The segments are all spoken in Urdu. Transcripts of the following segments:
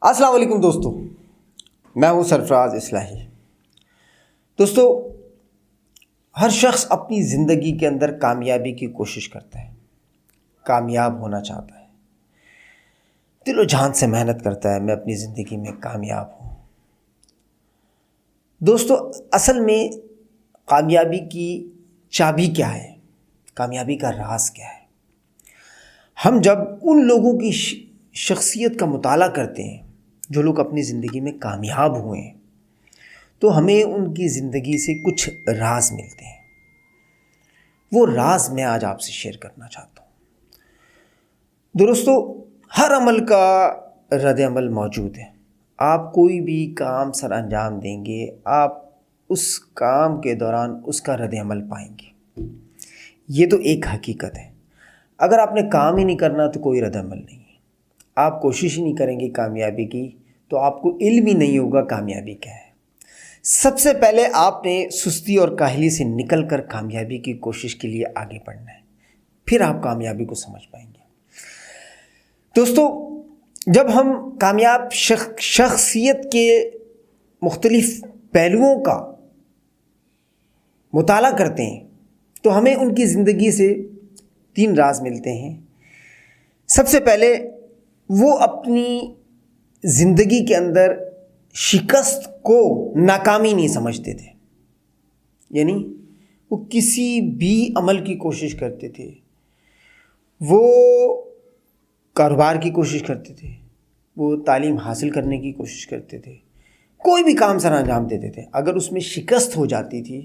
السلام علیکم دوستو، میں ہوں سرفراز اصلاحی۔ دوستو، ہر شخص اپنی زندگی کے اندر کامیابی کی کوشش کرتا ہے، کامیاب ہونا چاہتا ہے، دل و جان سے محنت کرتا ہے، میں اپنی زندگی میں کامیاب ہوں۔ دوستو، اصل میں کامیابی کی چابی کیا ہے؟ کامیابی کا راز کیا ہے؟ ہم جب ان لوگوں کی شخصیت کا مطالعہ کرتے ہیں جو لوگ اپنی زندگی میں کامیاب ہوئے ہیں، تو ہمیں ان کی زندگی سے کچھ راز ملتے ہیں۔ وہ راز میں آج آپ سے شیئر کرنا چاہتا ہوں۔ دوستو، ہر عمل کا رد عمل موجود ہے۔ آپ کوئی بھی کام سر انجام دیں گے، آپ اس کام کے دوران اس کا رد عمل پائیں گے۔ یہ تو ایک حقیقت ہے۔ اگر آپ نے کام ہی نہیں کرنا تو کوئی رد عمل نہیں ہے۔ آپ کوشش ہی نہیں کریں گے کامیابی کی تو آپ کو علم ہی نہیں ہوگا کامیابی کیا ہے۔ سب سے پہلے آپ نے سستی اور کاہلی سے نکل کر کامیابی کی کوشش کے لیے آگے بڑھنا ہے، پھر آپ کامیابی کو سمجھ پائیں گے۔ دوستو، جب ہم کامیاب شخصیت کے مختلف پہلوؤں کا مطالعہ کرتے ہیں تو ہمیں ان کی زندگی سے 3 راز ملتے ہیں۔ سب سے پہلے وہ اپنی زندگی کے اندر شکست کو ناکامی نہیں سمجھتے تھے، یعنی وہ کسی بھی عمل کی کوشش کرتے تھے، وہ کاروبار کی کوشش کرتے تھے، وہ تعلیم حاصل کرنے کی کوشش کرتے تھے، کوئی بھی کام سر انجام دیتے تھے، اگر اس میں شکست ہو جاتی تھی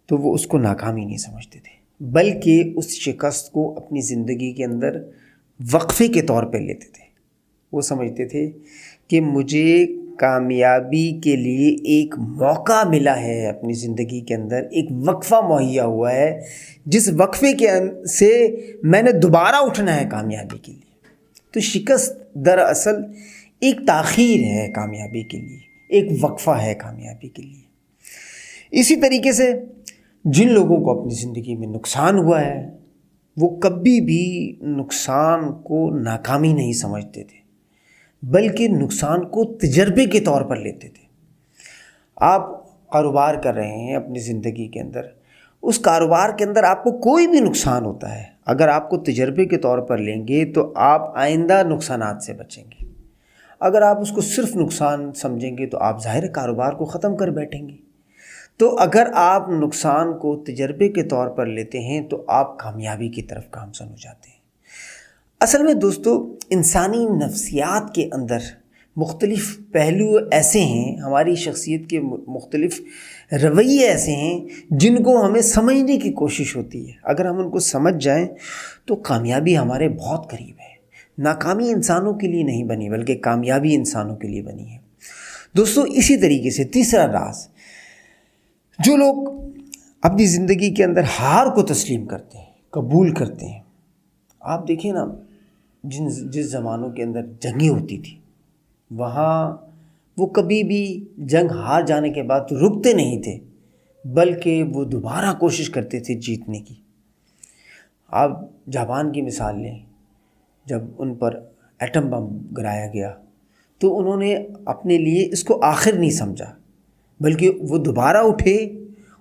تو وہ اس کو ناکامی نہیں سمجھتے تھے، بلکہ اس شکست کو اپنی زندگی کے اندر وقفے کے طور پہ لیتے تھے۔ وہ سمجھتے تھے کہ مجھے کامیابی کے لیے ایک موقع ملا ہے، اپنی زندگی کے اندر ایک وقفہ مہیا ہوا ہے، جس وقفے کے سے میں نے دوبارہ اٹھنا ہے کامیابی کے لیے۔ تو شکست دراصل ایک تاخیر ہے کامیابی کے لیے، ایک وقفہ ہے کامیابی کے لیے۔ اسی طریقے سے جن لوگوں کو اپنی زندگی میں نقصان ہوا ہے، وہ کبھی بھی نقصان کو ناکامی نہیں سمجھتے تھے، بلکہ نقصان کو تجربے کے طور پر لیتے تھے۔ آپ کاروبار کر رہے ہیں اپنی زندگی کے اندر، اس کاروبار کے اندر آپ کو کوئی بھی نقصان ہوتا ہے، اگر آپ کو تجربے کے طور پر لیں گے تو آپ آئندہ نقصانات سے بچیں گے۔ اگر آپ اس کو صرف نقصان سمجھیں گے تو آپ ظاہر کاروبار کو ختم کر بیٹھیں گے۔ تو اگر آپ نقصان کو تجربے کے طور پر لیتے ہیں تو آپ کامیابی کی طرف گامزن ہو جاتے ہیں۔ اصل میں دوستو، انسانی نفسیات کے اندر مختلف پہلو ایسے ہیں، ہماری شخصیت کے مختلف رویے ایسے ہیں جن کو ہمیں سمجھنے کی کوشش ہوتی ہے۔ اگر ہم ان کو سمجھ جائیں تو کامیابی ہمارے بہت قریب ہے۔ ناکامی انسانوں کے لیے نہیں بنی، بلکہ کامیابی انسانوں کے لیے بنی ہے۔ دوستو، اسی طریقے سے تیسرا راز، جو لوگ اپنی زندگی کے اندر ہار کو تسلیم کرتے ہیں، قبول کرتے ہیں۔ آپ دیکھیں نا، جس زمانوں کے اندر جنگیں ہوتی تھی، وہاں وہ کبھی بھی جنگ ہار جانے کے بعد رکتے نہیں تھے، بلکہ وہ دوبارہ کوشش کرتے تھے جیتنے کی۔ آپ جاپان کی مثال لیں، جب ان پر ایٹم بم گرایا گیا تو انہوں نے اپنے لیے اس کو آخر نہیں سمجھا، بلکہ وہ دوبارہ اٹھے،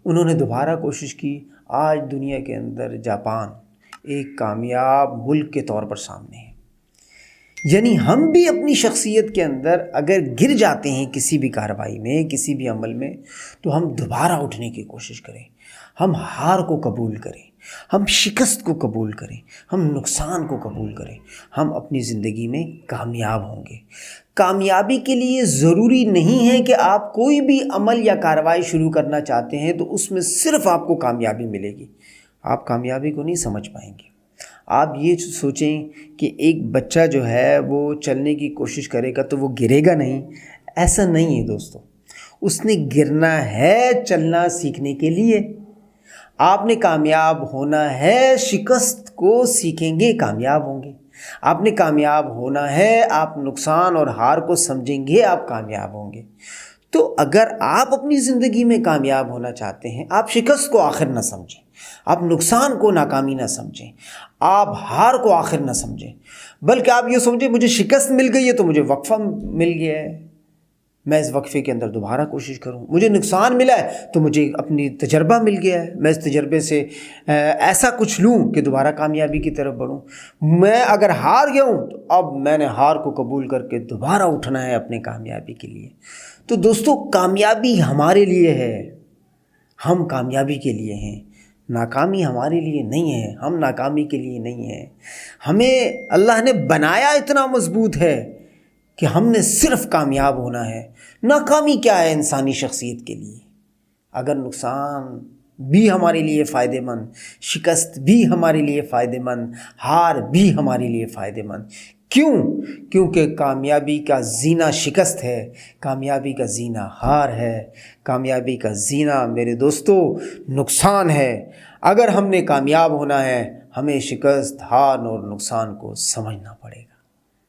انہوں نے دوبارہ کوشش کی۔ آج دنیا کے اندر جاپان ایک کامیاب ملک کے طور پر سامنے ہے۔ یعنی ہم بھی اپنی شخصیت کے اندر اگر گر جاتے ہیں کسی بھی کارروائی میں، کسی بھی عمل میں، تو ہم دوبارہ اٹھنے کی کوشش کریں، ہم ہار کو قبول کریں، ہم شکست کو قبول کریں، ہم نقصان کو قبول کریں، ہم اپنی زندگی میں کامیاب ہوں گے۔ کامیابی کے لیے ضروری نہیں ہے کہ آپ کوئی بھی عمل یا کارروائی شروع کرنا چاہتے ہیں تو اس میں صرف آپ کو کامیابی ملے گی۔ آپ کامیابی کو نہیں سمجھ پائیں گے۔ آپ یہ سوچیں کہ ایک بچہ جو ہے وہ چلنے کی کوشش کرے گا تو وہ گرے گا نہیں، ایسا نہیں ہے دوستو۔ اس نے گرنا ہے چلنا سیکھنے کے لیے۔ آپ نے کامیاب ہونا ہے، شکست کو سیکھیں گے، کامیاب ہوں گے۔ آپ نے کامیاب ہونا ہے، آپ نقصان اور ہار کو سمجھیں گے، آپ کامیاب ہوں گے۔ تو اگر آپ اپنی زندگی میں کامیاب ہونا چاہتے ہیں، آپ شکست کو آخر نہ سمجھیں، آپ نقصان کو ناکامی نہ سمجھیں، آپ ہار کو آخر نہ سمجھیں، بلکہ آپ یہ سمجھیں مجھے شکست مل گئی ہے تو مجھے وقفہ مل گیا ہے، میں اس وقفے کے اندر دوبارہ کوشش کروں. مجھے نقصان ملا ہے تو مجھے اپنی تجربہ مل گیا ہے، میں اس تجربے سے ایسا کچھ لوں کہ دوبارہ کامیابی کی طرف بڑھوں. میں اگر ہار گیا ہوں تو اب میں نے ہار کو قبول کر کے دوبارہ اٹھنا ہے اپنے کامیابی کے لیے. تو دوستو کامیابی ہمارے لیے ہے، ہم کامیابی کے لیے ہیں، ناکامی ہمارے لیے نہیں ہے، ہم ناکامی کے لیے نہیں ہیں. ہمیں اللہ نے بنایا اتنا مضبوط ہے کہ ہم نے صرف کامیاب ہونا ہے. ناکامی کیا ہے انسانی شخصیت کے لیے؟ اگر نقصان بھی ہمارے لیے فائدہ مند، شکست بھی ہمارے لیے فائدہ مند، ہار بھی ہمارے لیے فائدہ مند. کیوں؟ کیونکہ کامیابی کا زینہ شکست ہے، کامیابی کا زینہ ہار ہے، کامیابی کا زینہ میرے دوستو نقصان ہے. اگر ہم نے کامیاب ہونا ہے ہمیں شکست، ہار اور نقصان کو سمجھنا پڑے گا.